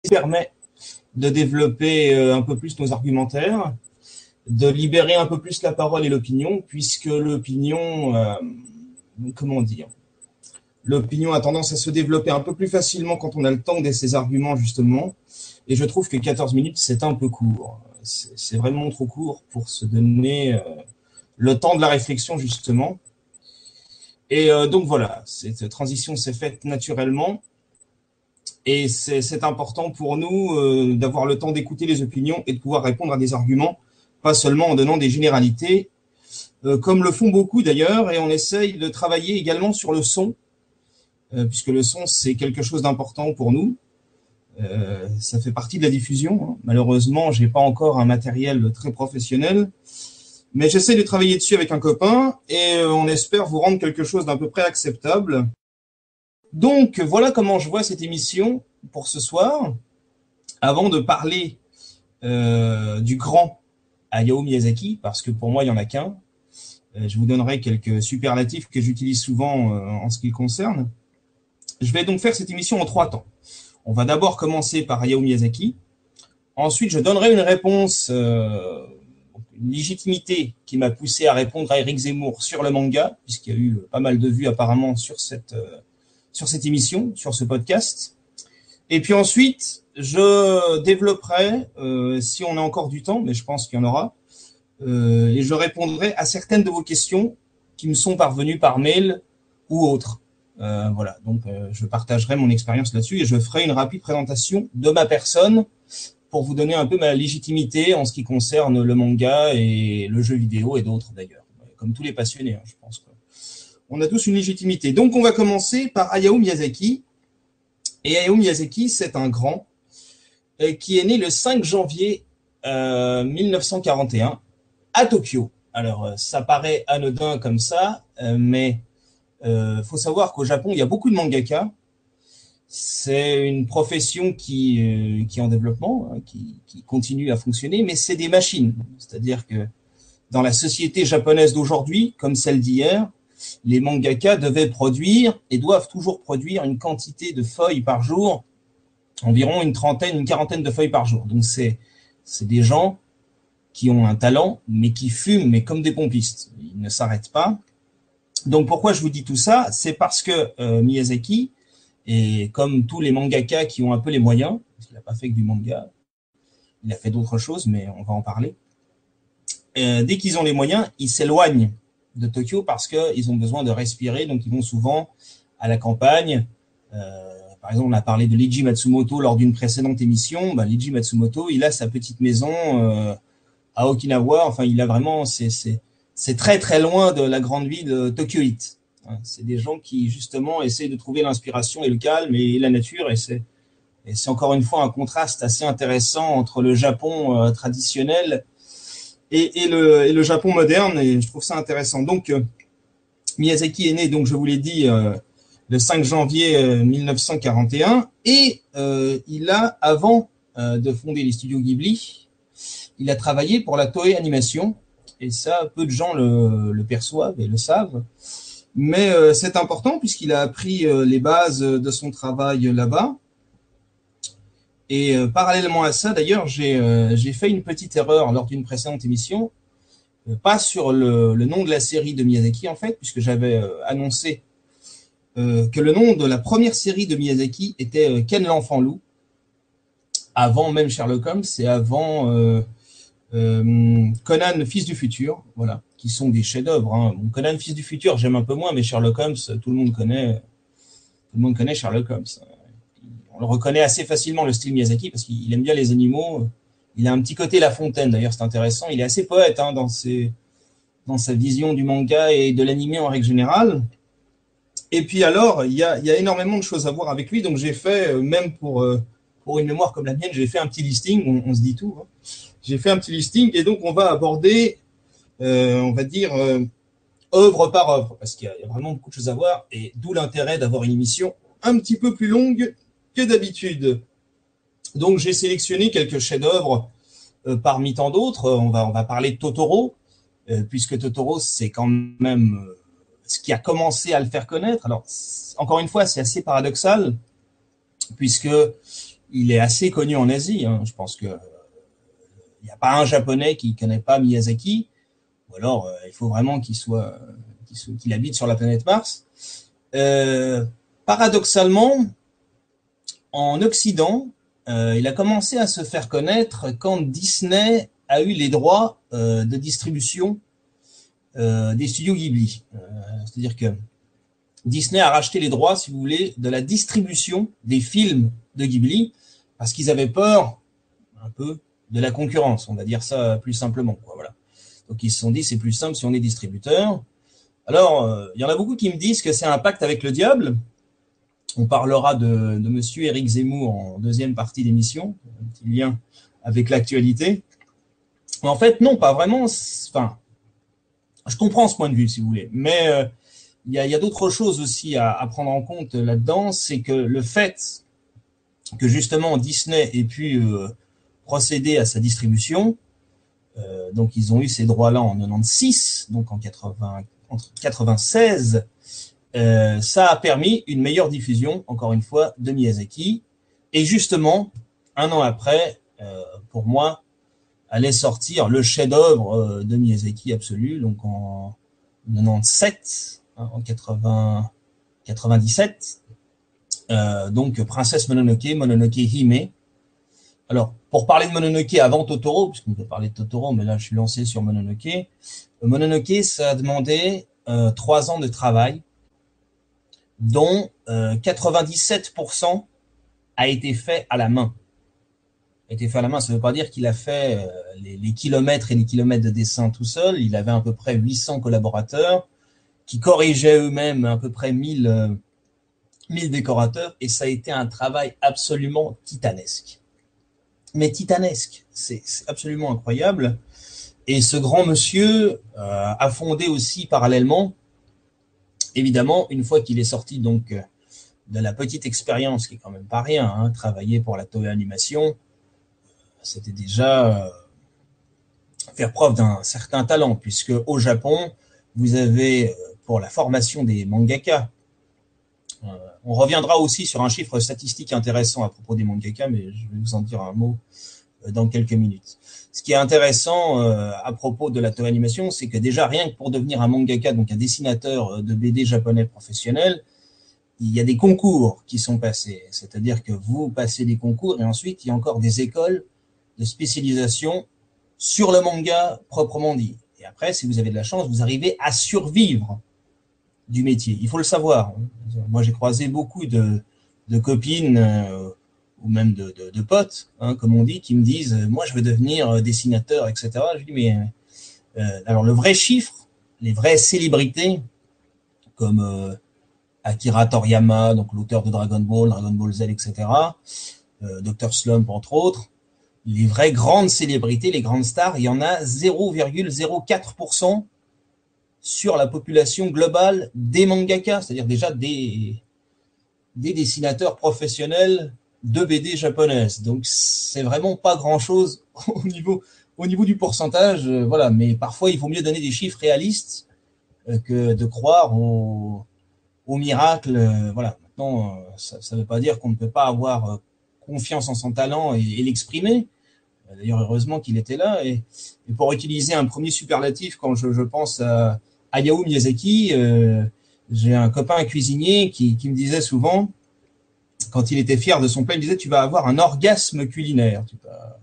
permet de développer un peu plus nos argumentaires, de libérer un peu plus la parole et l'opinion, puisque l'opinion, l'opinion a tendance à se développer un peu plus facilement quand on a le temps de ses arguments, justement. Et je trouve que 14 minutes, c'est un peu court. C'est vraiment trop court pour se donner le temps de la réflexion, justement. Et donc voilà, cette transition s'est faite naturellement. Et c'est important pour nous d'avoir le temps d'écouter les opinions et de pouvoir répondre à des arguments, pas seulement en donnant des généralités, comme le font beaucoup d'ailleurs. Et on essaye de travailler également sur le son, puisque le son, c'est quelque chose d'important pour nous. Ça fait partie de la diffusion. Malheureusement, j'ai pas encore un matériel très professionnel, mais j'essaie de travailler dessus avec un copain et on espère vous rendre quelque chose d'à peu près acceptable. Donc, voilà comment je vois cette émission pour ce soir. Avant de parler du grand Hayao Miyazaki, parce que pour moi, il n'y en a qu'un, je vous donnerai quelques superlatifs que j'utilise souvent en ce qui le concerne. Je vais donc faire cette émission en 3 temps. On va d'abord commencer par Hayao Miyazaki. Ensuite, je donnerai une réponse, une légitimité qui m'a poussé à répondre à Éric Zemmour sur le manga, puisqu'il y a eu pas mal de vues apparemment sur cette émission, sur ce podcast. Et puis ensuite, je développerai, si on a encore du temps, mais je pense qu'il y en aura, et je répondrai à certaines de vos questions qui me sont parvenues par mail ou autres. Voilà, donc je partagerai mon expérience là-dessus et je ferai une rapide présentation de ma personne pour vous donner un peu ma légitimité en ce qui concerne le manga et le jeu vidéo et d'autres d'ailleurs. Comme tous les passionnés, je pense qu'on a tous une légitimité. Donc on va commencer par Hayao Miyazaki. Et Hayao Miyazaki, c'est un grand qui est né le 5 janvier 1941 à Tokyo. Alors ça paraît anodin comme ça, mais faut savoir qu'au Japon, il y a beaucoup de mangaka. C'est une profession qui est en développement, qui continue à fonctionner, mais c'est des machines. C'est-à-dire que dans la société japonaise d'aujourd'hui, comme celle d'hier, les mangaka devaient produire et doivent toujours produire une quantité de feuilles par jour, environ une quarantaine de feuilles par jour. Donc c'est des gens qui ont un talent, mais qui fument, mais comme des pompistes. Ils ne s'arrêtent pas. Donc pourquoi je vous dis tout ça? C'est parce que Miyazaki, et comme tous les mangaka qui ont un peu les moyens, parce qu'il n'a pas fait que du manga, il a fait d'autres choses, mais on va en parler. Dès qu'ils ont les moyens, ils s'éloignent de Tokyo parce qu'ils ont besoin de respirer, donc ils vont souvent à la campagne. Par exemple, on a parlé de Leiji Matsumoto lors d'une précédente émission. Leiji Matsumoto, il a sa petite maison à Okinawa. Enfin, il a vraiment, c'est très très loin de la grande ville de Tokyo-ite. C'est des gens qui justement essayent de trouver l'inspiration et le calme et la nature. Et c'est encore une fois un contraste assez intéressant entre le Japon traditionnel et le Japon moderne. Et je trouve ça intéressant. Donc Miyazaki est né, donc je vous l'ai dit, le 5 janvier 1941. Et il a, avant de fonder les studios Ghibli, il a travaillé pour la Toei Animation. Et ça, peu de gens le perçoivent et le savent. Mais c'est important puisqu'il a appris les bases de son travail là-bas. Et parallèlement à ça, d'ailleurs, j'ai fait une petite erreur lors d'une précédente émission. Pas sur le nom de la série de Miyazaki, en fait, puisque j'avais annoncé que le nom de la première série de Miyazaki était Ken l'enfant loup, avant même Sherlock Holmes et avant Conan, fils du futur, voilà, qui sont des chefs-d'œuvre. Bon, Conan, fils du futur, j'aime un peu moins, mais Sherlock Holmes, tout le monde connaît Sherlock Holmes. On le reconnaît assez facilement, le style Miyazaki, parce qu'il aime bien les animaux. Il a un petit côté La Fontaine, d'ailleurs, c'est intéressant. Il est assez poète dans sa vision du manga et de l'animé en règle générale. Et puis alors, il y a énormément de choses à voir avec lui, donc j'ai fait, même pour une mémoire comme la mienne, j'ai fait un petit listing, on se dit tout. J'ai fait un petit listing, et donc on va aborder, on va dire, œuvre par œuvre, parce qu'il y a vraiment beaucoup de choses à voir, et d'où l'intérêt d'avoir une émission un petit peu plus longue que d'habitude. Donc j'ai sélectionné quelques chefs-d'œuvre parmi tant d'autres. On va parler de Totoro, puisque Totoro, c'est quand même ce qui a commencé à le faire connaître. Alors, encore une fois, c'est assez paradoxal, puisque il est assez connu en Asie. Hein. Je pense que il n'y a pas un Japonais qui ne connaît pas Miyazaki. Ou alors, il faut vraiment qu'il habite sur la planète Mars. Paradoxalement, en Occident, il a commencé à se faire connaître quand Disney a eu les droits de distribution des studios Ghibli. C'est-à-dire que Disney a racheté les droits, si vous voulez, de la distribution des films de Ghibli, parce qu'ils avaient peur un peu de la concurrence, on va dire ça plus simplement, quoi, voilà. Donc ils se sont dit, c'est plus simple si on est distributeur. Alors, il y en a beaucoup qui me disent que c'est un pacte avec le diable. On parlera de monsieur Éric Zemmour en deuxième partie d'émission, un petit lien avec l'actualité. Mais en fait, non, pas vraiment. Enfin, je comprends ce point de vue, si vous voulez, mais il y a d'autres choses aussi à prendre en compte là-dedans, c'est que le fait que justement Disney ait pu procéder à sa distribution, donc ils ont eu ces droits-là en 96, donc en 96, ça a permis une meilleure diffusion, encore une fois, de Miyazaki. Et justement, un an après, pour moi, allait sortir le chef-d'œuvre de Miyazaki absolu, donc en 97, hein, en 97, donc Princesse Mononoke, Mononoke Hime. Alors, pour parler de Mononoke avant Totoro, puisqu'on peut parler de Totoro, mais là je suis lancé sur Mononoke. Mononoke, ça a demandé 3 ans de travail, dont 97% a été fait à la main. A été fait à la main, ça ne veut pas dire qu'il a fait les kilomètres et les kilomètres de dessin tout seul. Il avait à peu près 800 collaborateurs qui corrigeaient eux-mêmes à peu près 1000 décorateurs, et ça a été un travail absolument titanesque. Mais titanesque, c'est absolument incroyable. Et ce grand monsieur a fondé aussi parallèlement, évidemment, une fois qu'il est sorti donc de la petite expérience, qui est quand même pas rien, hein, travailler pour la Toei Animation, c'était déjà faire preuve d'un certain talent, puisque au Japon, vous avez pour la formation des mangaka, on reviendra aussi sur un chiffre statistique intéressant à propos des mangaka, mais je vais vous en dire un mot dans quelques minutes. Ce qui est intéressant à propos de la Toei Animation, c'est que déjà, rien que pour devenir un mangaka, donc un dessinateur de BD japonais professionnel, il y a des concours qui sont passés. C'est-à-dire que vous passez des concours et ensuite, il y a encore des écoles de spécialisation sur le manga proprement dit. Et après, si vous avez de la chance, vous arrivez à survivre du métier. Il faut le savoir. Moi, j'ai croisé beaucoup de copines ou même de potes, hein, comme on dit, qui me disent « moi, je veux devenir dessinateur, etc. » Je dis « mais alors, le vrai chiffre, les vraies célébrités, comme Akira Toriyama, donc l'auteur de Dragon Ball Z, etc., Dr. Slump, entre autres, les vraies grandes célébrités, les grandes stars, il y en a 0,04% sur la population globale des mangaka, c'est-à-dire déjà des dessinateurs professionnels de BD japonaises. Donc, c'est vraiment pas grand-chose au niveau du pourcentage, voilà. Mais parfois, il vaut mieux donner des chiffres réalistes que de croire au miracle. Voilà. Maintenant, ça ne veut pas dire qu'on ne peut pas avoir confiance en son talent et l'exprimer. D'ailleurs, heureusement qu'il était là. Et pour utiliser un premier superlatif, quand je pense à Hayao Miyazaki, j'ai un copain cuisinier qui me disait souvent, quand il était fier de son plat, il me disait « tu vas avoir un orgasme culinaire, tu vas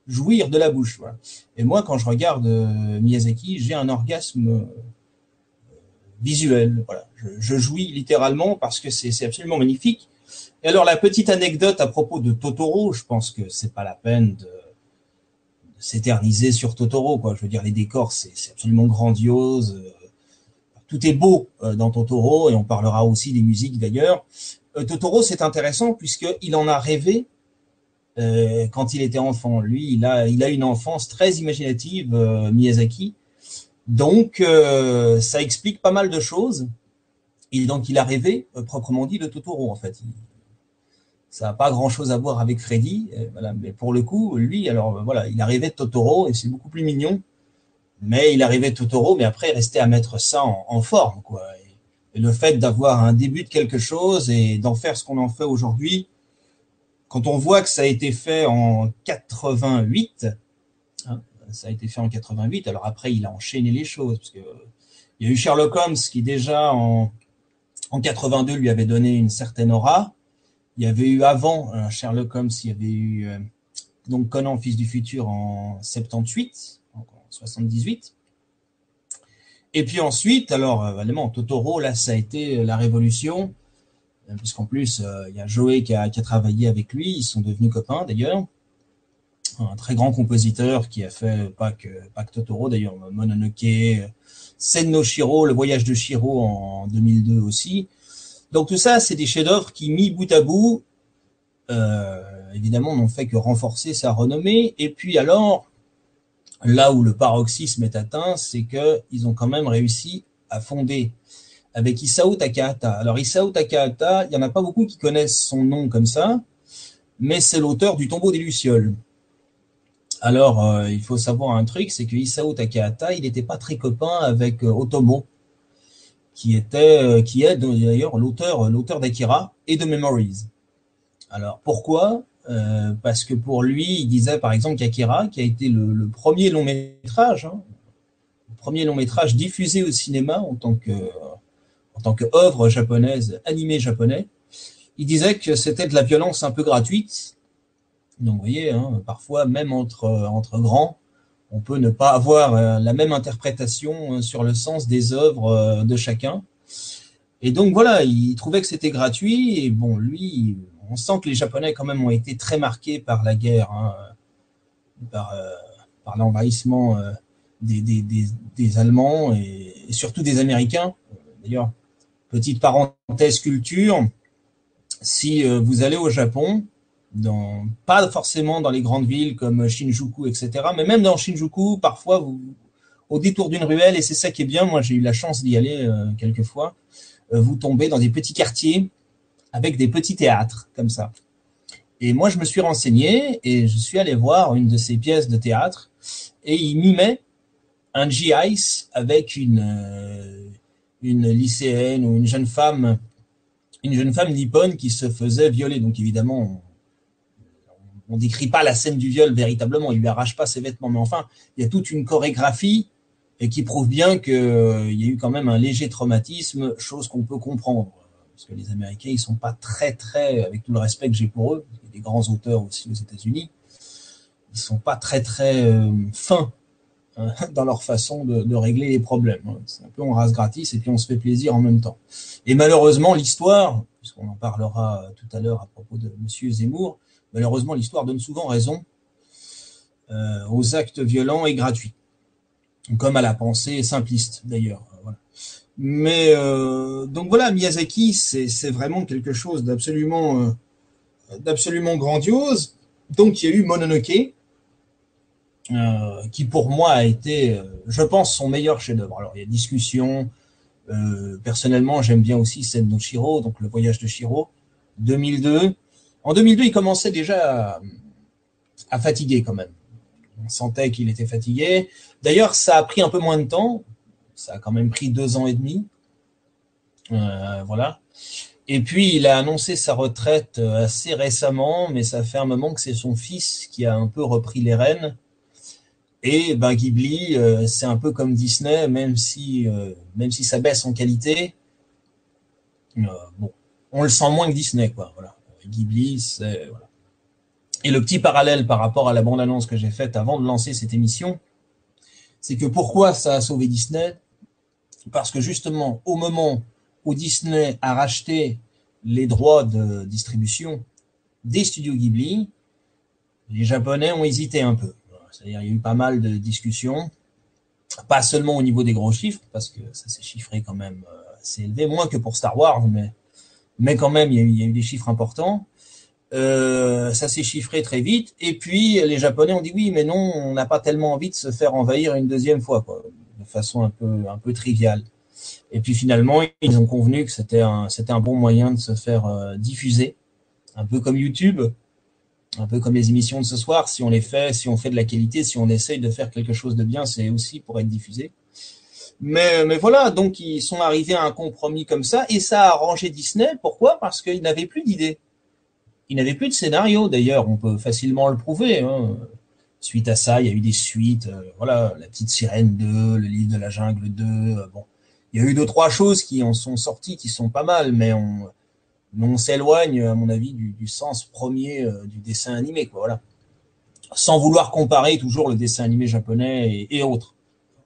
jouir de la bouche ». Voilà. Et moi, quand je regarde Miyazaki, j'ai un orgasme visuel. Voilà. Je jouis littéralement parce que c'est absolument magnifique. Et alors, la petite anecdote à propos de Totoro, je pense que c'est pas la peine de s'éterniser sur Totoro, quoi. Je veux dire, les décors, c'est absolument grandiose. Tout est beau dans Totoro, et on parlera aussi des musiques d'ailleurs. Totoro, c'est intéressant puisqu'il en a rêvé quand il était enfant. Lui, il a une enfance très imaginative, Miyazaki. Donc, ça explique pas mal de choses. Et donc, il a rêvé, proprement dit, de Totoro, en fait. Ça n'a pas grand-chose à voir avec Freddy, voilà. Mais pour le coup, lui, alors voilà, il a rêvé de Totoro, et c'est beaucoup plus mignon. Mais il arrivait de Totoro, mais après, il restait à mettre ça en forme, quoi. Et le fait d'avoir un début de quelque chose et d'en faire ce qu'on en fait aujourd'hui, quand on voit que ça a été fait en 88, hein, ça a été fait en 88, alors après, il a enchaîné les choses, parce que il y a eu Sherlock Holmes qui déjà en 82 lui avait donné une certaine aura. Il y avait eu avant Sherlock Holmes, il y avait eu donc Conan, fils du futur en 78, en 78. Et puis ensuite, alors évidemment, Totoro, là, ça a été la révolution, puisqu'en plus, il y a Joe qui a travaillé avec lui, ils sont devenus copains d'ailleurs. Un très grand compositeur qui a fait pas que Totoro d'ailleurs, Mononoke, Sen no Shiro, Le Voyage de Shiro en 2002 aussi. Donc tout ça, c'est des chefs-d'œuvre qui, mis bout à bout, évidemment, n'ont fait que renforcer sa renommée. Et puis alors, là où le paroxysme est atteint, c'est qu'ils ont quand même réussi à fonder avec Isao Takahata. Alors Isao Takahata, il n'y en a pas beaucoup qui connaissent son nom comme ça, mais c'est l'auteur du Tombeau des Lucioles. Alors, il faut savoir un truc, c'est que Isao Takahata, il n'était pas très copain avec Otomo, qui est d'ailleurs l'auteur d'Akira et de Memories. Alors, pourquoi parce que pour lui, il disait par exemple qu'Akira, qui a été le premier long métrage, le premier long métrage diffusé au cinéma en tant que œuvre japonaise, animé japonais, il disait que c'était de la violence un peu gratuite. Donc vous voyez, parfois même entre grands, on peut ne pas avoir la même interprétation sur le sens des œuvres de chacun. Et donc voilà, il trouvait que c'était gratuit. Et bon, lui, on sent que les Japonais quand même ont été très marqués par la guerre, par l'envahissement des Allemands et surtout des Américains. D'ailleurs, petite parenthèse culture, si vous allez au Japon, pas forcément dans les grandes villes comme Shinjuku, etc., mais même dans Shinjuku, parfois, au détour d'une ruelle, et c'est ça qui est bien, moi j'ai eu la chance d'y aller quelques fois, vous tombez dans des petits quartiers avec des petits théâtres, comme ça. Et moi, je me suis renseigné et je suis allé voir une de ces pièces de théâtre et il mimait un G.I.C. avec une lycéenne ou une jeune femme nippone qui se faisait violer. Donc évidemment, on décrit pas la scène du viol véritablement, il lui arrache pas ses vêtements, mais enfin, il y a toute une chorégraphie et qui prouve bien qu'il y a eu quand même un léger traumatisme, chose qu'on peut comprendre. Parce que les Américains, ils sont pas très, avec tout le respect que j'ai pour eux, il y a des grands auteurs aussi aux États-Unis, ils sont pas très, fins dans leur façon de régler les problèmes. C'est un peu on rase gratis et puis on se fait plaisir en même temps. Et malheureusement, l'histoire, puisqu'on en parlera tout à l'heure à propos de Monsieur Zemmour, malheureusement, l'histoire donne souvent raison aux actes violents et gratuits, comme à la pensée simpliste d'ailleurs. Voilà. Mais donc voilà, Miyazaki, c'est vraiment quelque chose d'absolument grandiose. Donc il y a eu Mononoke, qui pour moi a été, je pense, son meilleur chef-d'œuvre. Alors il y a discussion. Personnellement, j'aime bien aussi Sen no Shiro, donc Le Voyage de Shiro, 2002. En 2002, il commençait déjà à fatiguer quand même. On sentait qu'il était fatigué. D'ailleurs, ça a pris un peu moins de temps. Ça a quand même pris 2 ans et demi. Voilà. Et puis, il a annoncé sa retraite assez récemment, mais ça fait un moment que c'est son fils qui a un peu repris les rênes. Et Ghibli, c'est un peu comme Disney, même si ça baisse en qualité. Bon, on le sent moins que Disney, quoi. Voilà. Ghibli, c'est voilà. Et le petit parallèle par rapport à la bande-annonce que j'ai faite avant de lancer cette émission, c'est que pourquoi ça a sauvé Disney? Parce que justement, au moment où Disney a racheté les droits de distribution des studios Ghibli, les Japonais ont hésité un peu. C'est-à-dire, il y a eu pas mal de discussions, pas seulement au niveau des gros chiffres, parce que ça s'est chiffré quand même assez élevé, moins que pour Star Wars, mais quand même, il y a eu des chiffres importants. Ça s'est chiffré très vite, et puis les Japonais ont dit oui, mais non, on n'a pas tellement envie de se faire envahir une deuxième fois, quoi, de façon un peu triviale. Et puis finalement, ils ont convenu que c'était un bon moyen de se faire diffuser, un peu comme YouTube, un peu comme les émissions de ce soir. Si on fait de la qualité, si on essaye de faire quelque chose de bien, c'est aussi pour être diffusé. Mais voilà, donc ils sont arrivés à un compromis comme ça, et ça a arrangé Disney. Pourquoi? Parce qu'ils n'avaient plus d'idées. Il n'avait plus de scénario, d'ailleurs, on peut facilement le prouver, hein. Suite à ça, il y a eu des suites, voilà, La Petite Sirène 2, Le Livre de la Jungle 2, bon. Il y a eu 2, 3 choses qui en sont sorties, qui sont pas mal, mais on s'éloigne, à mon avis, du sens premier du dessin animé, quoi, voilà. Sans vouloir comparer toujours le dessin animé japonais et autres.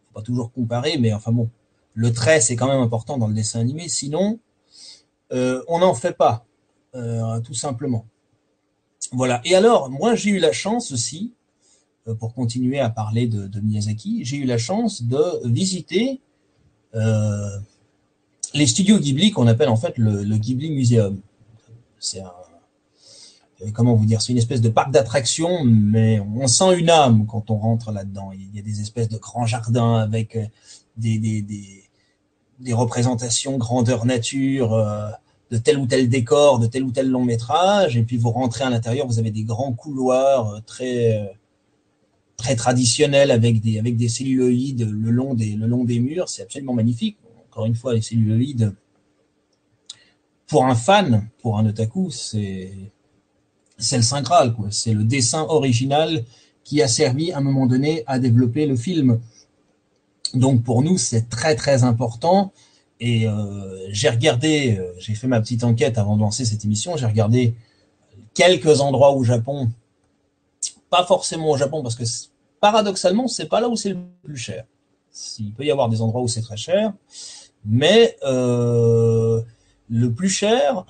Faut pas toujours comparer, mais enfin bon, le trait, c'est quand même important dans le dessin animé, sinon, on n'en fait pas, tout simplement. Voilà. Et alors, moi, j'ai eu la chance aussi, pour continuer à parler de Miyazaki, j'ai eu la chance de visiter les studios Ghibli qu'on appelle en fait le Ghibli Museum. C'est un, comment vous dire, c'est une espèce de parc d'attractions, mais on sent une âme quand on rentre là-dedans. Il y a des espèces de grands jardins avec des, des, des, des représentations grandeur nature, de tel ou tel décor, de tel ou tel long métrage, et puis vous rentrez à l'intérieur, vous avez des grands couloirs très traditionnels avec des celluloïdes le long des murs. C'est absolument magnifique. Encore une fois, les celluloïdes, pour un fan, pour un otaku, c'est le Saint Graal, quoi. C'est le dessin original qui a servi à un moment donné à développer le film. Donc pour nous, c'est très très important. Et j'ai fait ma petite enquête avant de lancer cette émission. J'ai regardé quelques endroits au Japon, pas forcément au Japon, parce que paradoxalement, c'est pas là où c'est le plus cher. Il peut y avoir des endroits où c'est très cher, mais le plus cher,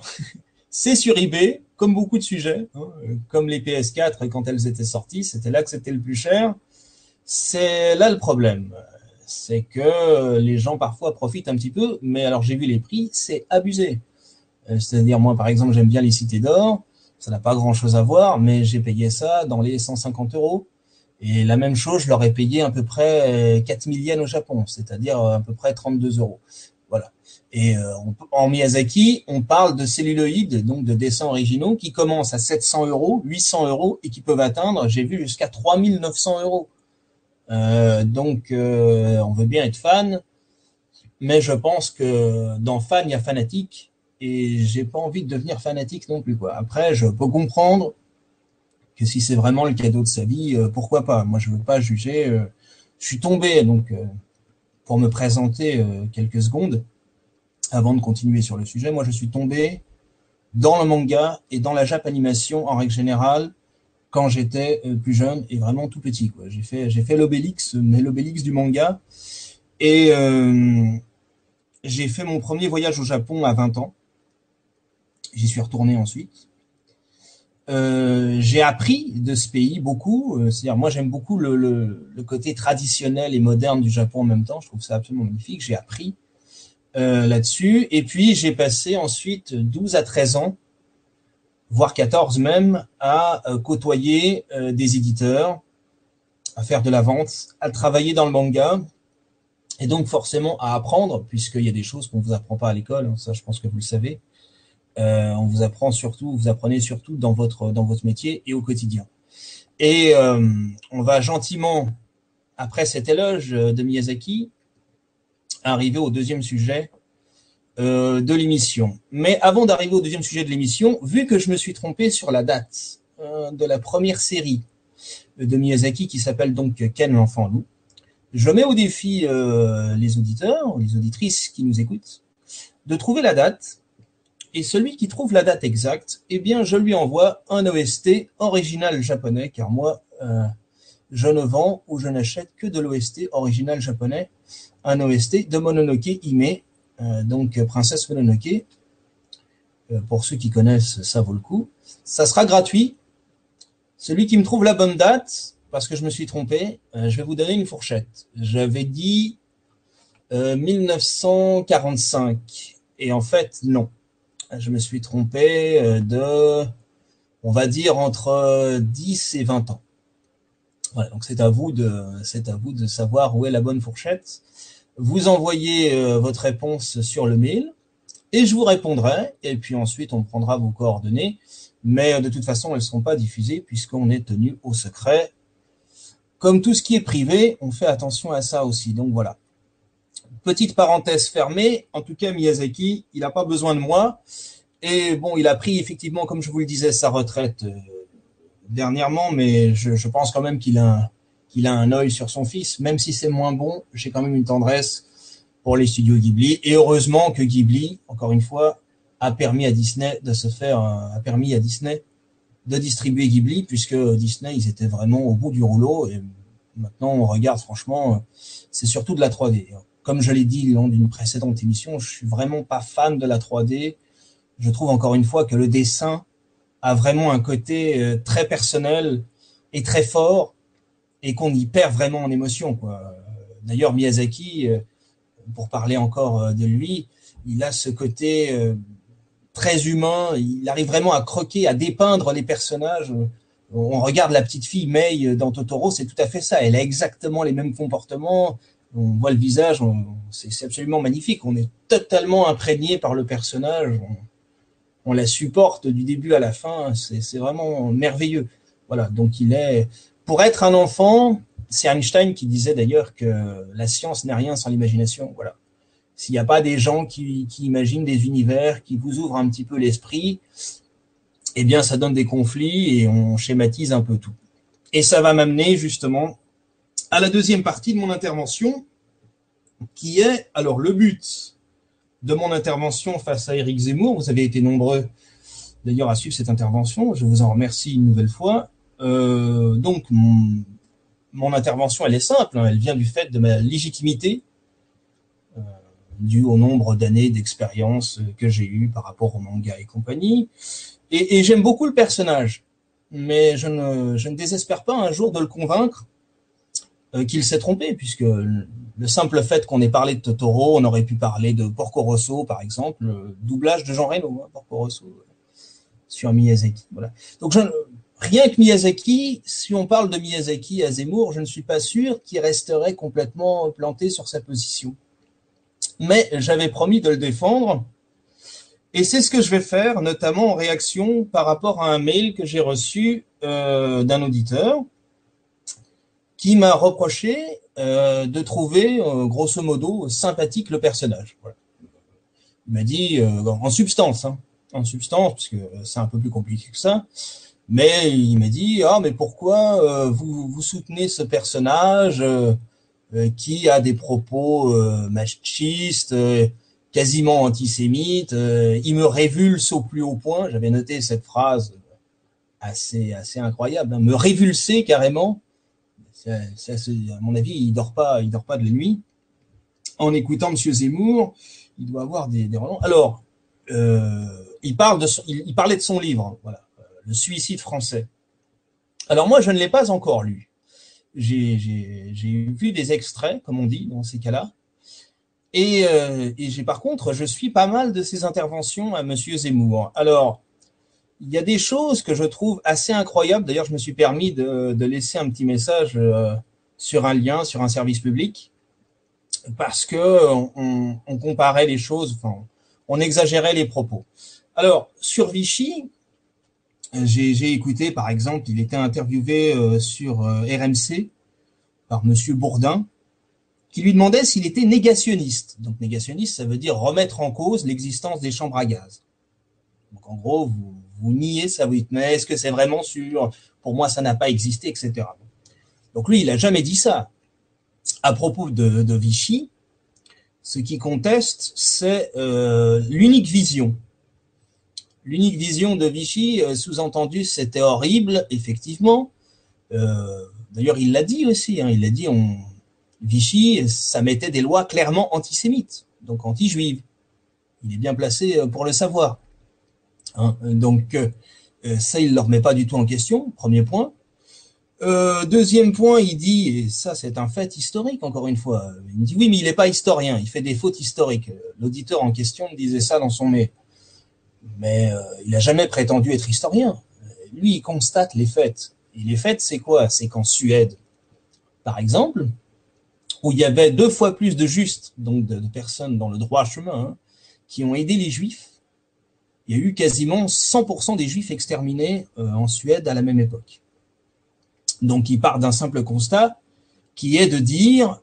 c'est sur eBay, comme beaucoup de sujets, hein, comme les PS4 quand elles étaient sorties, c'était là que c'était le plus cher. C'est là le problème, c'est que les gens parfois profitent un petit peu, mais alors j'ai vu les prix, c'est abusé. C'est-à-dire, moi par exemple, j'aime bien les cités d'or, ça n'a pas grand-chose à voir, mais j'ai payé ça dans les 150 euros. Et la même chose, je leur ai payé à peu près 4000 yens au Japon, c'est-à-dire à peu près 32 euros. Voilà. Et en Miyazaki, on parle de celluloïdes, donc de dessins originaux, qui commencent à 700 euros, 800 euros, et qui peuvent atteindre, j'ai vu, jusqu'à 3900 euros. Donc, on veut bien être fan, mais je pense que dans fan, il y a fanatique, et j'ai pas envie de devenir fanatique non plus, quoi. Après, je peux comprendre que si c'est vraiment le cadeau de sa vie, pourquoi pas. Moi, je veux pas juger. Je suis tombé, donc, pour me présenter quelques secondes, avant de continuer sur le sujet, moi, je suis tombé dans le manga et dans la Japanimation en règle générale quand j'étais plus jeune et vraiment tout petit, quoi. J'ai fait l'Obélix, mais l'Obélix du manga. Et j'ai fait mon premier voyage au Japon à 20 ans. J'y suis retourné ensuite. J'ai appris de ce pays beaucoup. C'est-à-dire, moi, j'aime beaucoup le côté traditionnel et moderne du Japon en même temps. Je trouve ça absolument magnifique. J'ai appris là-dessus. Et puis, j'ai passé ensuite 12 à 13 ans, voire 14 même, à côtoyer des éditeurs, à faire de la vente, à travailler dans le manga, et donc forcément à apprendre, puisqu'il y a des choses qu'on ne vous apprend pas à l'école, hein, ça je pense que vous le savez. On vous apprend surtout, vous apprenez surtout dans votre métier et au quotidien. Et on va gentiment, après cet éloge de Miyazaki, arriver au deuxième sujet de l'émission. Mais avant d'arriver au deuxième sujet de l'émission, vu que je me suis trompé sur la date de la première série de Miyazaki qui s'appelle donc Ken l'enfant loup, je mets au défi les auditeurs, les auditrices qui nous écoutent, de trouver la date. Et celui qui trouve la date exacte, eh bien, je lui envoie un OST original japonais, car moi, je ne vends ou je n'achète que de l'OST original japonais, un OST de Mononoke Hime, donc Princesse Mononoke. Pour ceux qui connaissent, ça vaut le coup. Ça sera gratuit. Celui qui me trouve la bonne date, parce que je me suis trompé, je vais vous donner une fourchette. J'avais dit 1945, et en fait, non. Je me suis trompé on va dire, entre 10 et 20 ans. Voilà, donc c'est à vous de savoir où est la bonne fourchette. Vous envoyez votre réponse sur le mail et je vous répondrai. Et puis ensuite, on prendra vos coordonnées. Mais de toute façon, elles ne seront pas diffusées puisqu'on est tenu au secret. Comme tout ce qui est privé, on fait attention à ça aussi. Donc voilà. Petite parenthèse fermée. En tout cas, Miyazaki, il n'a pas besoin de moi. Et bon, il a pris effectivement, comme je vous le disais, sa retraite dernièrement, mais je pense quand même qu'il a un œil sur son fils, même si c'est moins bon. J'ai quand même une tendresse pour les studios Ghibli. Et heureusement que Ghibli, encore une fois, a permis à Disney de distribuer Ghibli, puisque Disney, ils étaient vraiment au bout du rouleau. Et maintenant, on regarde, franchement, c'est surtout de la 3D. Comme je l'ai dit lors d'une précédente émission, je suis vraiment pas fan de la 3D. Je trouve encore une fois que le dessin a vraiment un côté très personnel et très fort, et qu'on y perd vraiment en émotion, quoi. D'ailleurs, Miyazaki, pour parler encore de lui, il a ce côté très humain. Il arrive vraiment à croquer, à dépeindre les personnages. On regarde la petite fille Mei dans Totoro, c'est tout à fait ça. Elle a exactement les mêmes comportements. On voit le visage, c'est absolument magnifique. On est totalement imprégné par le personnage. On la supporte du début à la fin. C'est vraiment merveilleux. Voilà. Donc pour être un enfant, c'est Einstein qui disait d'ailleurs que la science n'est rien sans l'imagination. Voilà. S'il n'y a pas des gens qui imaginent des univers, qui vous ouvrent un petit peu l'esprit, eh bien, ça donne des conflits et on schématise un peu tout. Et ça va m'amener justement à la deuxième partie de mon intervention, qui est, alors, le but de mon intervention face à Éric Zemmour. Vous avez été nombreux, d'ailleurs, à suivre cette intervention. Je vous en remercie une nouvelle fois. Donc, mon intervention, elle est simple. Elle vient du fait de ma légitimité, dû au nombre d'années d'expérience que j'ai eu par rapport au manga et compagnie. Et j'aime beaucoup le personnage, mais je ne désespère pas un jour de le convaincre qu'il s'est trompé, puisque le simple fait qu'on ait parlé de Totoro, on aurait pu parler de Porco Rosso, par exemple, le doublage de Jean Reno, Porco Rosso, sur Miyazaki. Voilà. Donc, rien que Miyazaki, si on parle de Miyazaki à Zemmour, je ne suis pas sûr qu'il resterait complètement planté sur sa position. Mais j'avais promis de le défendre, et c'est ce que je vais faire, notamment en réaction par rapport à un mail que j'ai reçu d'un auditeur qui m'a reproché de trouver, grosso modo, sympathique le personnage. Voilà. Il m'a dit, en substance, parce que c'est un peu plus compliqué que ça, mais il m'a dit, mais pourquoi vous soutenez ce personnage qui a des propos machistes, quasiment antisémites, il me révulse au plus haut point. J'avais noté cette phrase assez incroyable, me révulser carrément. À mon avis, il dort pas de la nuit. En écoutant Monsieur Zemmour, il doit avoir des relents. Alors, il parlait de son livre, voilà, Le suicide français. Alors moi, je ne l'ai pas encore lu. J'ai vu des extraits, comme on dit dans ces cas-là, et par contre, je suis pas mal de ses interventions à Monsieur Zemmour. Alors, il y a des choses que je trouve assez incroyables. D'ailleurs, je me suis permis de laisser un petit message sur un lien, sur un service public, parce que on comparait les choses, enfin, on exagérait les propos. Alors, sur Vichy, j'ai écouté, par exemple, il était interviewé sur RMC par Monsieur Bourdin, qui lui demandait s'il était négationniste. Donc, négationniste, ça veut dire remettre en cause l'existence des chambres à gaz. Donc, en gros, vous niez ça, vous dites, mais est-ce que c'est vraiment sûr? Pour moi, ça n'a pas existé, etc. Donc, lui, il n'a jamais dit ça. À propos de Vichy, ce qu'il conteste, c'est l'unique vision. L'unique vision de Vichy, sous-entendu, c'était horrible, effectivement. D'ailleurs, il l'a dit aussi. Il a dit, Vichy, ça mettait des lois clairement antisémites, donc anti-juives. Il est bien placé pour le savoir. Donc, ça, il ne le remet pas du tout en question, premier point. Deuxième point, il dit, et ça c'est un fait historique encore une fois, il me dit oui mais il n'est pas historien, il fait des fautes historiques. L'auditeur en question me disait ça dans son mail. Mais il n'a jamais prétendu être historien. Lui, il constate les faits. Et les faits, c'est quoi? C'est qu'en Suède, par exemple, où il y avait 2 fois plus de justes, donc de personnes dans le droit chemin, qui ont aidé les Juifs, il y a eu quasiment 100% des Juifs exterminés en Suède à la même époque. Donc, il part d'un simple constat qui est de dire,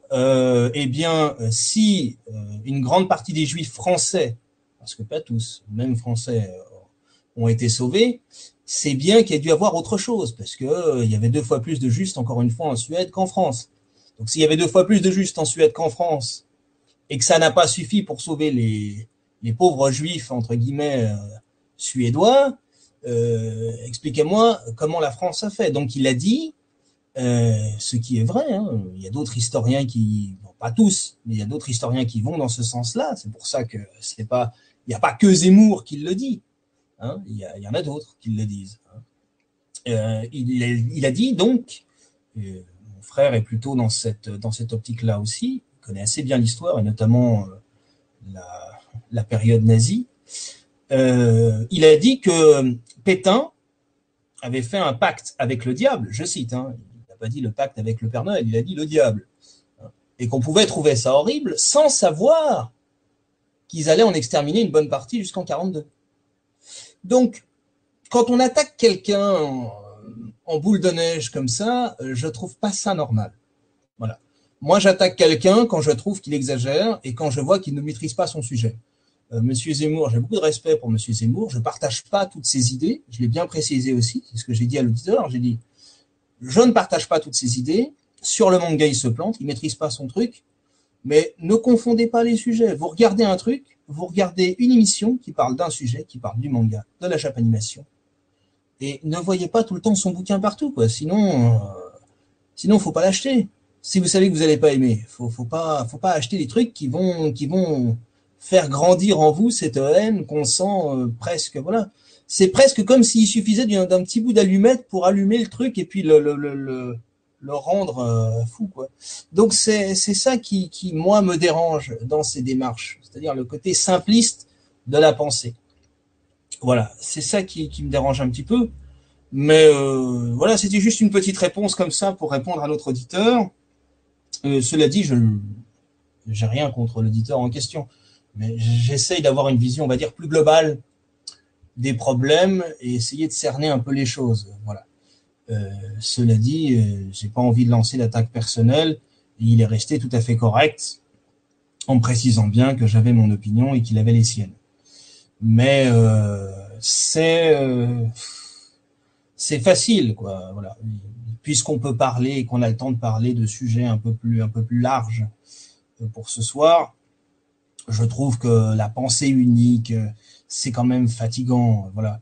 si une grande partie des Juifs français, parce que pas tous, même français ont été sauvés, c'est bien qu'il y ait dû avoir autre chose, parce que il y avait 2 fois plus de justes, encore une fois, en Suède qu'en France. Donc s'il y avait 2 fois plus de justes en Suède qu'en France, et que ça n'a pas suffi pour sauver les pauvres juifs, entre guillemets, suédois, expliquez-moi comment la France a fait. Donc il a dit, ce qui est vrai, hein, il y a d'autres historiens qui, bon, pas tous, mais il y a d'autres historiens qui vont dans ce sens-là. C'est pour ça que c'est pas, il n'y a pas que Zemmour qui le dit, hein, il y en a d'autres qui le disent. Hein. Il a dit donc, mon frère est plutôt dans cette optique-là aussi, il connaît assez bien l'histoire et notamment la période nazie. Il a dit que Pétain avait fait un pacte avec le diable, je cite, hein, il n'a pas dit le pacte avec le Père Noël, il a dit le diable, et qu'on pouvait trouver ça horrible sans savoir qu'ils allaient en exterminer une bonne partie jusqu'en 42. Donc, quand on attaque quelqu'un en boule de neige comme ça, je trouve pas ça normal. Voilà. Moi, j'attaque quelqu'un quand je trouve qu'il exagère et quand je vois qu'il ne maîtrise pas son sujet. Monsieur Zemmour, j'ai beaucoup de respect pour Monsieur Zemmour. Je partage pas toutes ses idées. Je l'ai bien précisé aussi. C'est ce que j'ai dit à l'auditeur. J'ai dit, je ne partage pas toutes ses idées. Sur le manga, il se plante. Il maîtrise pas son truc. Mais ne confondez pas les sujets. Vous regardez un truc, vous regardez une émission qui parle d'un sujet, qui parle du manga, de la Japanimation. Et ne voyez pas tout le temps son bouquin partout, quoi. Sinon, faut pas l'acheter. Si vous savez que vous n'allez pas aimer, faut pas acheter des trucs qui vont faire grandir en vous cette haine qu'on sent presque, voilà. C'est presque comme s'il suffisait d'un petit bout d'allumette pour allumer le truc et puis le rendre fou, quoi. Donc c'est ça qui moi me dérange dans ces démarches, c'est-à-dire le côté simpliste de la pensée. Voilà, c'est ça qui me dérange un petit peu. Mais voilà, c'était juste une petite réponse comme ça pour répondre à notre auditeur. Cela dit, je j'ai rien contre l'auditeur en question, mais j'essaye d'avoir une vision, on va dire, plus globale des problèmes et essayer de cerner un peu les choses. Voilà. Cela dit, j'ai pas envie de lancer d'attaque personnelle. Et il est resté tout à fait correct en précisant bien que j'avais mon opinion et qu'il avait les siennes. Mais c'est facile, quoi. Voilà. Puisqu'on peut parler et qu'on a le temps de parler de sujets un peu plus larges pour ce soir, je trouve que la pensée unique, c'est quand même fatigant. Voilà.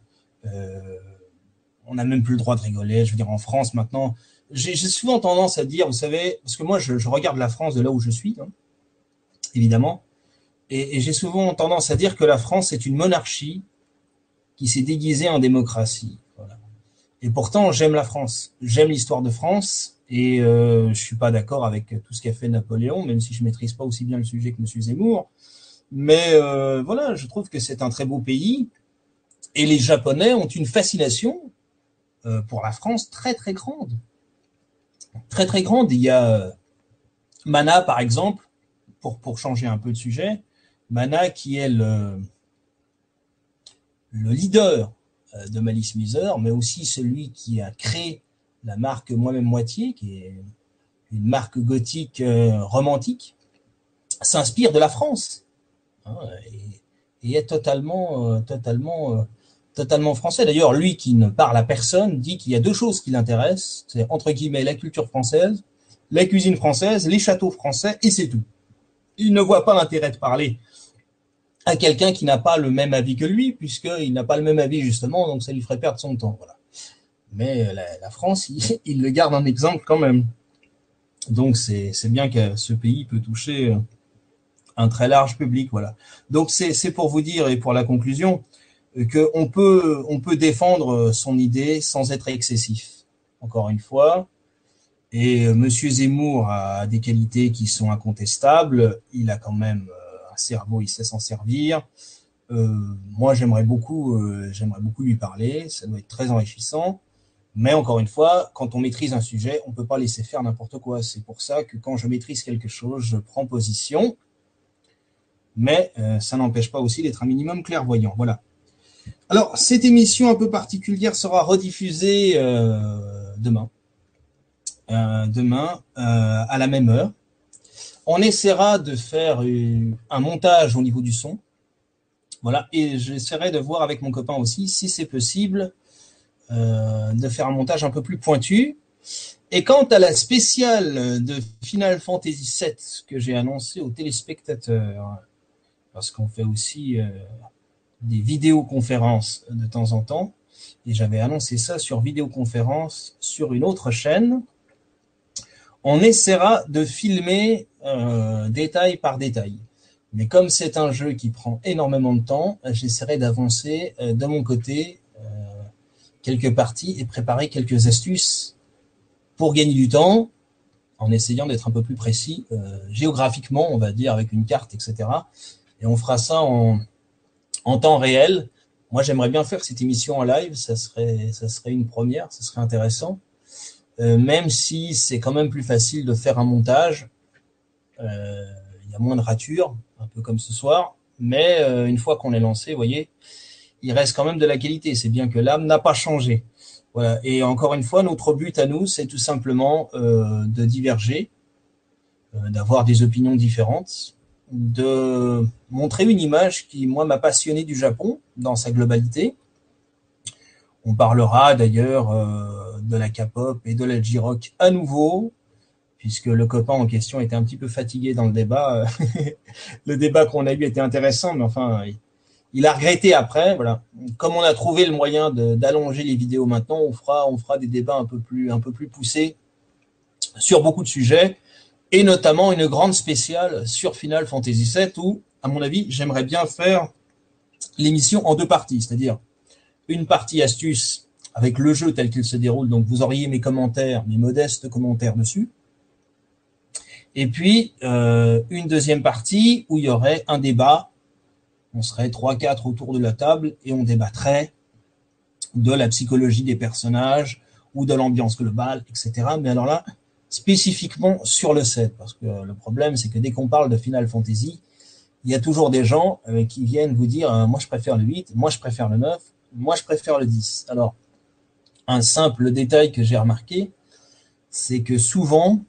On n'a même plus le droit de rigoler. Je veux dire, en France maintenant, j'ai souvent tendance à dire, vous savez, parce que moi je regarde la France de là où je suis, hein, évidemment, et j'ai souvent tendance à dire que la France est une monarchie qui s'est déguisée en démocratie. Voilà. Et pourtant, j'aime la France, j'aime l'histoire de France, et je suis pas d'accord avec tout ce qu'a fait Napoléon, même si je maîtrise pas aussi bien le sujet que Monsieur Zemmour. Mais voilà, je trouve que c'est un très beau pays, et les Japonais ont une fascination pour la France très très grande, très très grande. Il y a Mana par exemple, pour changer un peu de sujet, Mana qui est le leader de Malice Mizer, mais aussi celui qui a créé la marque Moi-même Moitié, qui est une marque gothique romantique, s'inspire de la France, hein, et est totalement français. D'ailleurs, lui qui ne parle à personne dit qu'il y a 2 choses qui l'intéressent, c'est entre guillemets la culture française, la cuisine française, les châteaux français, et c'est tout. Il ne voit pas l'intérêt de parler à quelqu'un qui n'a pas le même avis que lui, puisqu'il n'a pas le même avis justement, donc ça lui ferait perdre son temps. Voilà. Mais la France, il le garde en exemple quand même. Donc c'est bien que ce pays peut toucher un très large public. Voilà. Donc c'est pour vous dire et pour la conclusion qu'on peut défendre son idée sans être excessif. Encore une fois. Et Monsieur Zemmour a des qualités qui sont incontestables. Il a quand même un cerveau, il sait s'en servir. Moi, j'aimerais beaucoup lui parler. Ça doit être très enrichissant. Mais encore une fois, quand on maîtrise un sujet, on peut pas laisser faire n'importe quoi. C'est pour ça que quand je maîtrise quelque chose, je prends position. Mais ça n'empêche pas aussi d'être un minimum clairvoyant. Voilà. Alors, cette émission un peu particulière sera rediffusée demain. À la même heure. On essaiera de faire un montage au niveau du son. Voilà, et j'essaierai de voir avec mon copain aussi si c'est possible de faire un montage un peu plus pointu. Et quant à la spéciale de Final Fantasy VII que j'ai annoncé aux téléspectateurs, parce qu'on fait aussi des vidéoconférences de temps en temps, et j'avais annoncé ça sur vidéoconférence sur une autre chaîne, on essaiera de filmer détail par détail. Mais comme c'est un jeu qui prend énormément de temps, j'essaierai d'avancer de mon côté quelques parties et préparer quelques astuces pour gagner du temps, en essayant d'être un peu plus précis géographiquement, on va dire, avec une carte, etc. Et on fera ça en temps réel. Moi, j'aimerais bien faire cette émission en live, ça serait une première, ça serait intéressant. Même si c'est quand même plus facile de faire un montage, il y a moins de ratures, un peu comme ce soir, mais une fois qu'on est lancé, vous voyez, il reste quand même de la qualité. C'est bien que l'âme n'a pas changé. Voilà. Et encore une fois, notre but à nous, c'est tout simplement de diverger, d'avoir des opinions différentes, de montrer une image qui, moi, m'a passionné du Japon dans sa globalité. On parlera d'ailleurs de la K-pop et de la J-rock à nouveau, puisque le copain en question était un petit peu fatigué dans le débat. Le débat qu'on a eu était intéressant, mais enfin, il a regretté après. Voilà. Comme on a trouvé le moyen d'allonger les vidéos maintenant, on fera des débats un peu plus poussés sur beaucoup de sujets, et notamment une grande spéciale sur Final Fantasy VII où, à mon avis, j'aimerais bien faire l'émission en deux parties, c'est-à-dire une partie astuce avec le jeu tel qu'il se déroule, donc vous auriez mes commentaires, mes modestes commentaires dessus, et puis une deuxième partie où il y aurait un débat, on serait 3-4 autour de la table et on débattrait de la psychologie des personnages ou de l'ambiance globale, etc. Mais alors là, spécifiquement sur le 7, parce que le problème, c'est que dès qu'on parle de Final Fantasy, il y a toujours des gens qui viennent vous dire moi je préfère le 8, moi je préfère le 9, moi je préfère le 10. Alors, un simple détail que j'ai remarqué, c'est que souvent,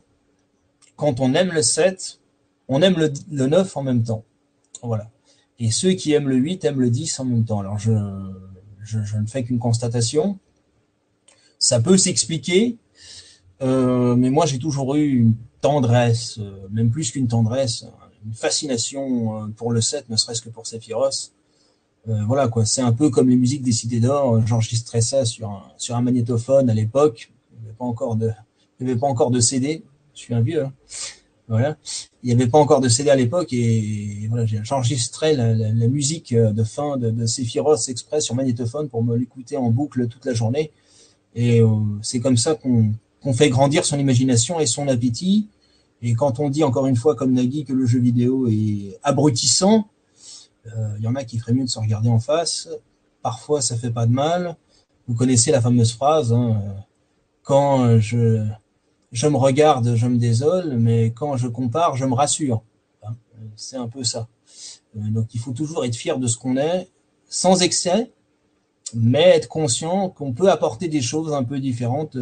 quand on aime le 7, on aime le 9 en même temps. Voilà. Et ceux qui aiment le 8 aiment le 10 en même temps. Alors, je ne fais qu'une constatation. Ça peut s'expliquer, mais moi, j'ai toujours eu une tendresse, même plus qu'une tendresse, une fascination pour le 7, ne serait-ce que pour Sephiroth. Voilà quoi, c'est un peu comme les musiques des Cités d'Or. J'enregistrais ça sur un magnétophone à l'époque. Il n'y avait pas encore de CD. Je suis un vieux. Hein. Voilà. Il n'y avait pas encore de CD à l'époque et voilà, j'enregistrais la musique de fin de Sephiroth exprès sur magnétophone pour me l'écouter en boucle toute la journée. Et c'est comme ça qu'on fait grandir son imagination et son appétit. Et quand on dit encore une fois comme Nagui que le jeu vidéo est abrutissant, il y en a qui feraient mieux de se regarder en face. Parfois, ça fait pas de mal. Vous connaissez la fameuse phrase, hein, quand je me regarde, je me désole, mais quand je compare, je me rassure. Hein, c'est un peu ça. Donc, il faut toujours être fier de ce qu'on est, sans excès, mais être conscient qu'on peut apporter des choses un peu différentes.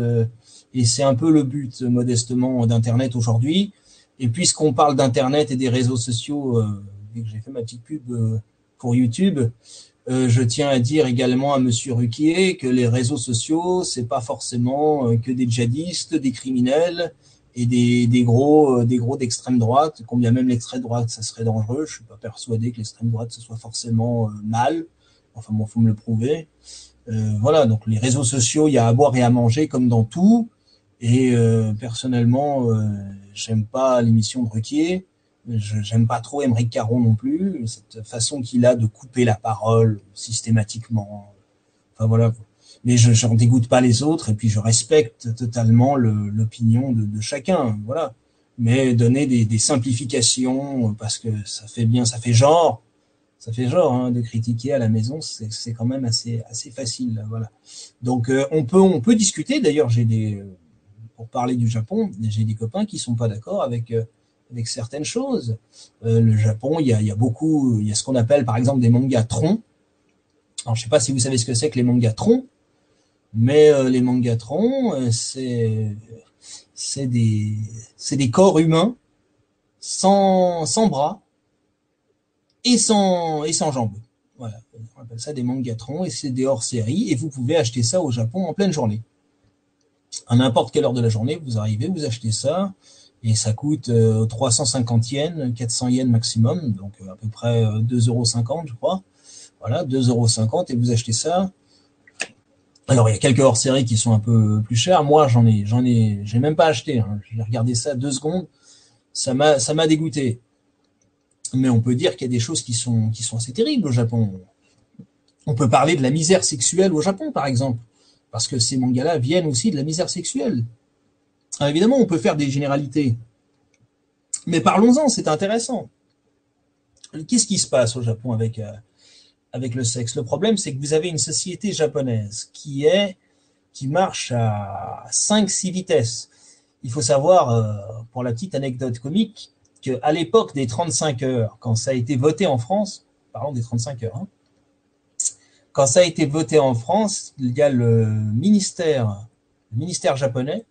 Et c'est un peu le but, modestement, d'Internet aujourd'hui. Et puisqu'on parle d'Internet et des réseaux sociaux, vu que j'ai fait ma petite pub pour YouTube, je tiens à dire également à Monsieur Ruquier que les réseaux sociaux, c'est pas forcément que des djihadistes, des criminels et des gros d'extrême droite. Combien même l'extrême droite, ça serait dangereux. Je suis pas persuadé que l'extrême droite ce soit forcément mal. Enfin bon, faut me le prouver. Voilà, donc les réseaux sociaux, il y a à boire et à manger comme dans tout. Et personnellement, j'aime pas l'émission de Ruquier. J'aime pas trop Aymeric Caron non plus, cette façon qu'il a de couper la parole systématiquement. Enfin voilà. Mais je n'en dégoûte pas les autres et puis je respecte totalement l'opinion de chacun. Voilà. Mais donner des simplifications parce que ça fait bien, ça fait genre hein, de critiquer à la maison, c'est quand même assez facile. Voilà. Donc on peut discuter. D'ailleurs, pour parler du Japon, j'ai des copains qui sont pas d'accord avec certaines choses. Le Japon, il y a ce qu'on appelle par exemple des mangas troncs. Alors je sais pas si vous savez ce que c'est que les mangas troncs, mais les mangas troncs, c'est des corps humains sans bras et sans jambes. Voilà, on appelle ça des mangatrons et c'est des hors-série et vous pouvez acheter ça au Japon en pleine journée. À n'importe quelle heure de la journée, vous arrivez, vous achetez ça et ça coûte 350 yens, 400 yens maximum, donc à peu près 2,50 € je crois. Voilà, 2,50 € et vous achetez ça. Alors il y a quelques hors-série qui sont un peu plus chers. Moi j'ai même pas acheté. Hein. J'ai regardé ça 2 secondes, ça m'a dégoûté. Mais on peut dire qu'il y a des choses qui sont assez terribles au Japon. On peut parler de la misère sexuelle au Japon, par exemple, parce que ces mangas-là viennent aussi de la misère sexuelle. Alors évidemment, on peut faire des généralités, mais parlons-en, c'est intéressant. Qu'est-ce qui se passe au Japon avec le sexe? Le problème, c'est que vous avez une société japonaise qui marche à 5-6 vitesses. Il faut savoir, pour la petite anecdote comique, qu'à l'époque des 35 heures, quand ça a été voté en France, parlons des 35 heures, hein, quand ça a été voté en France, il y a le ministère japonais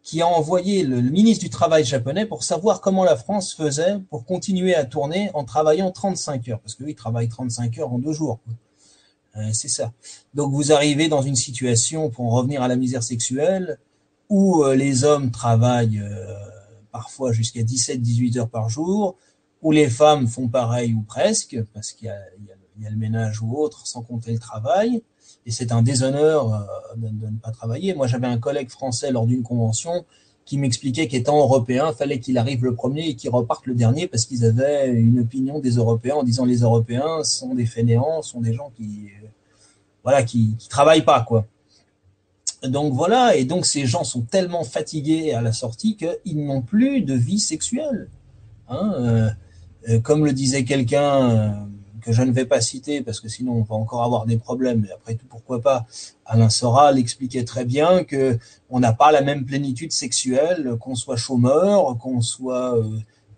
qui a envoyé le ministre du Travail japonais pour savoir comment la France faisait pour continuer à tourner en travaillant 35 heures. Parce qu'eux, ils travaillent 35 heures en 2 jours. C'est ça. Donc vous arrivez dans une situation, pour en revenir à la misère sexuelle, où les hommes travaillent parfois jusqu'à 17-18 heures par jour, où les femmes font pareil ou presque, parce qu'il y a le ménage ou autre, sans compter le travail. Et c'est un déshonneur de ne pas travailler. Moi, j'avais un collègue français lors d'une convention qui m'expliquait qu'étant européen, il fallait qu'il arrive le premier et qu'il reparte le dernier parce qu'ils avaient une opinion des Européens en disant les Européens sont des fainéants, sont des gens qui travaillent pas, quoi. Donc voilà, et donc ces gens sont tellement fatigués à la sortie qu'ils n'ont plus de vie sexuelle. Hein, comme le disait quelqu'un que je ne vais pas citer parce que sinon on va encore avoir des problèmes, mais après tout pourquoi pas, Alain Soral expliquait très bien que on n'a pas la même plénitude sexuelle qu'on soit chômeur, qu'on soit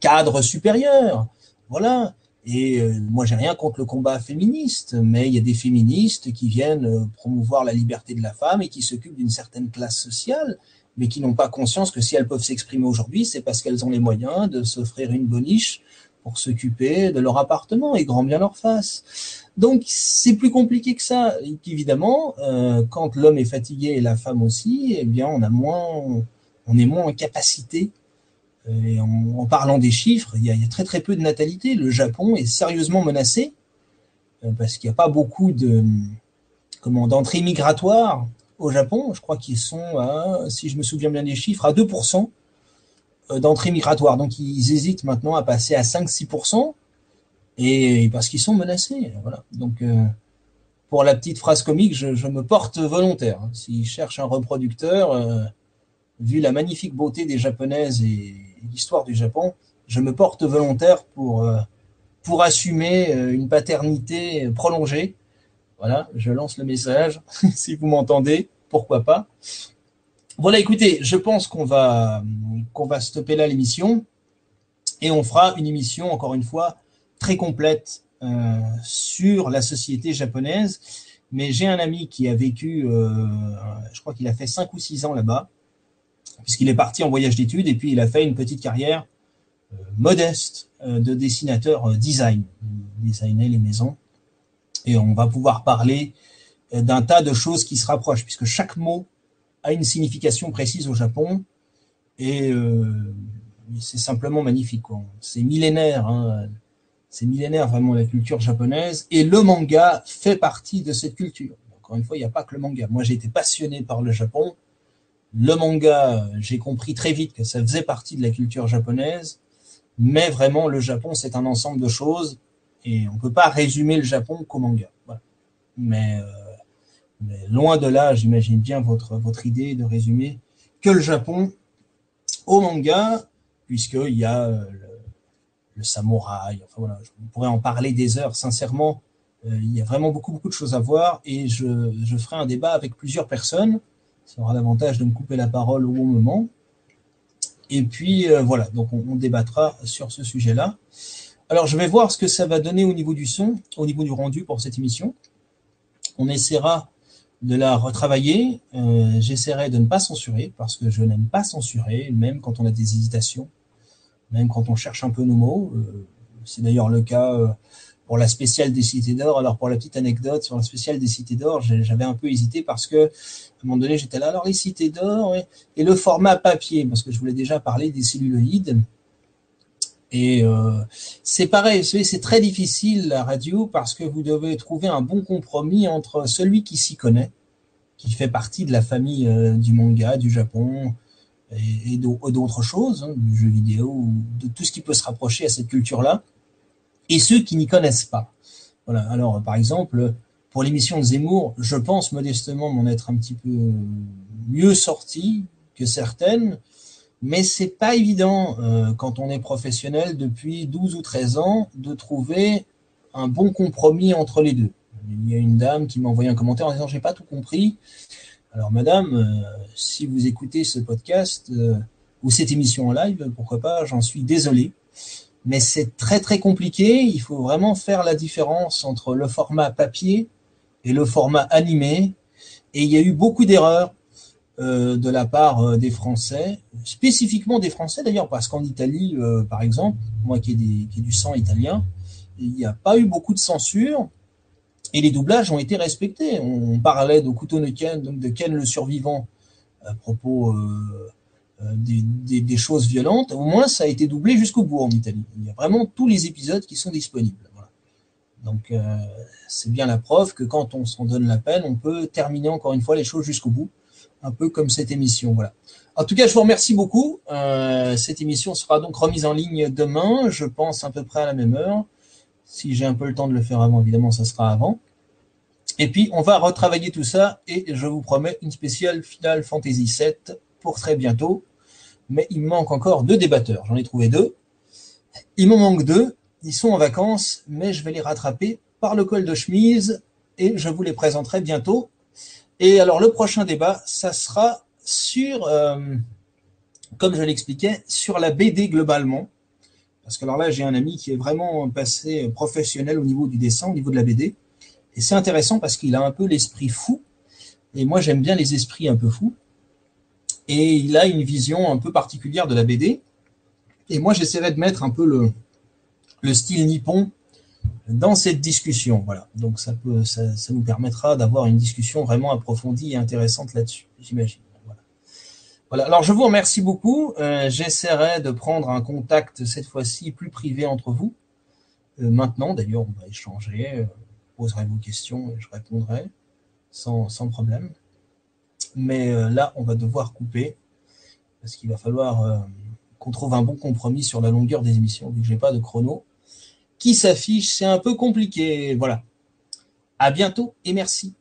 cadre supérieur. Voilà. Et moi j'ai rien contre le combat féministe, mais il y a des féministes qui viennent promouvoir la liberté de la femme et qui s'occupent d'une certaine classe sociale, mais qui n'ont pas conscience que si elles peuvent s'exprimer aujourd'hui, c'est parce qu'elles ont les moyens de s'offrir une boniche pour s'occuper de leur appartement et grand bien leur face. Donc c'est plus compliqué que ça. Et évidemment, quand l'homme est fatigué et la femme aussi, eh bien on est moins en capacité. Et en parlant des chiffres, il y a très très peu de natalité. Le Japon est sérieusement menacé parce qu'il n'y a pas beaucoup d'entrées migratoires au Japon. Je crois qu'ils sont à, si je me souviens bien des chiffres, à 2% d'entrées migratoires. Donc ils hésitent maintenant à passer à 5-6% et parce qu'ils sont menacés. Voilà. Donc pour la petite phrase comique, je me porte volontaire. S'ils cherchent un reproducteur, vu la magnifique beauté des Japonaises et l'histoire du Japon, je me porte volontaire pour assumer une paternité prolongée. Voilà, je lance le message. Si vous m'entendez, pourquoi pas. Voilà, écoutez, je pense qu'on va stopper là l'émission et on fera une émission, encore une fois, très complète sur la société japonaise. Mais j'ai un ami qui a vécu, je crois qu'il a fait 5 ou 6 ans là-bas, puisqu'il est parti en voyage d'études et puis il a fait une petite carrière modeste de dessinateur design. Il designait les maisons. Et on va pouvoir parler d'un tas de choses qui se rapprochent, puisque chaque mot a une signification précise au Japon et c'est simplement magnifique, quoi. C'est millénaire, hein. C'est millénaire vraiment la culture japonaise et le manga fait partie de cette culture. Encore une fois, il n'y a pas que le manga. Moi, j'ai été passionné par le Japon. Le manga, j'ai compris très vite que ça faisait partie de la culture japonaise, mais vraiment, le Japon, c'est un ensemble de choses et on ne peut pas résumer le Japon qu'au manga. Voilà. Mais loin de là, j'imagine bien votre idée de résumer que le Japon au manga, puisqu'il y a le samouraï. Enfin voilà, on pourrait en parler des heures. Sincèrement, il y a vraiment beaucoup de choses à voir et je ferai un débat avec plusieurs personnes. Ça aura l'avantage de me couper la parole au bon moment. Et puis voilà, donc on débattra sur ce sujet-là. Alors je vais voir ce que ça va donner au niveau du son, au niveau du rendu pour cette émission. On essaiera de la retravailler. J'essaierai de ne pas censurer parce que je n'aime pas censurer, même quand on a des hésitations, même quand on cherche un peu nos mots. C'est d'ailleurs le cas pour la spéciale des Cités d'Or. Alors, pour la petite anecdote sur la spéciale des Cités d'Or, j'avais un peu hésité parce que, à un moment donné, j'étais là, alors les Cités d'Or et le format papier, parce que je voulais déjà parler des celluloïdes. Et c'est pareil, c'est très difficile la radio parce que vous devez trouver un bon compromis entre celui qui s'y connaît, qui fait partie de la famille du manga, du Japon et d'autres choses, hein, du jeu vidéo, ou de tout ce qui peut se rapprocher à cette culture-là, et ceux qui n'y connaissent pas. Voilà. Alors, par exemple, pour l'émission de Zemmour, je pense modestement m'en être un petit peu mieux sorti que certaines, mais c'est pas évident quand on est professionnel depuis 12 ou 13 ans de trouver un bon compromis entre les deux. Il y a une dame qui m'a envoyé un commentaire en disant j'ai pas tout compris. Alors madame, si vous écoutez ce podcast ou cette émission en live, pourquoi pas, j'en suis désolé. Mais c'est très très compliqué, il faut vraiment faire la différence entre le format papier et le format animé. Et il y a eu beaucoup d'erreurs de la part des Français, spécifiquement des Français d'ailleurs, parce qu'en Italie, par exemple, moi qui ai du sang italien, il n'y a pas eu beaucoup de censure et les doublages ont été respectés. On parlait de Couteau de Ken, donc de Ken le survivant, à propos des choses violentes. Au moins, ça a été doublé jusqu'au bout en Italie. Il y a vraiment tous les épisodes qui sont disponibles. Voilà. Donc, c'est bien la preuve que quand on s'en donne la peine, on peut terminer encore une fois les choses jusqu'au bout. Un peu comme cette émission, voilà. En tout cas, je vous remercie beaucoup. Cette émission sera donc remise en ligne demain, je pense à peu près à la même heure. Si j'ai un peu le temps de le faire avant, évidemment, ça sera avant. Et puis, on va retravailler tout ça et je vous promets une spéciale Final Fantasy VII pour très bientôt. Mais il me manque encore 2 débatteurs. J'en ai trouvé 2. Il m'en manque 2. Ils sont en vacances, mais je vais les rattraper par le col de chemise et je vous les présenterai bientôt. Et alors, le prochain débat, ça sera sur, comme je l'expliquais, sur la BD globalement. Parce que alors là, j'ai un ami qui est vraiment passé professionnel au niveau du dessin, au niveau de la BD. Et c'est intéressant parce qu'il a un peu l'esprit fou. Et moi, j'aime bien les esprits un peu fous. Et il a une vision un peu particulière de la BD. Et moi, j'essaierai de mettre un peu le style nippon dans cette discussion. Voilà. Donc ça nous permettra d'avoir une discussion vraiment approfondie et intéressante là-dessus, j'imagine. Voilà. Alors je vous remercie beaucoup. J'essaierai de prendre un contact cette fois-ci plus privé entre vous. Maintenant, d'ailleurs, on va échanger, poserez vos questions et je répondrai sans problème. Mais là, on va devoir couper parce qu'il va falloir qu'on trouve un bon compromis sur la longueur des émissions, vu que j'ai pas de chrono qui s'affiche, c'est un peu compliqué. Voilà. À bientôt et merci.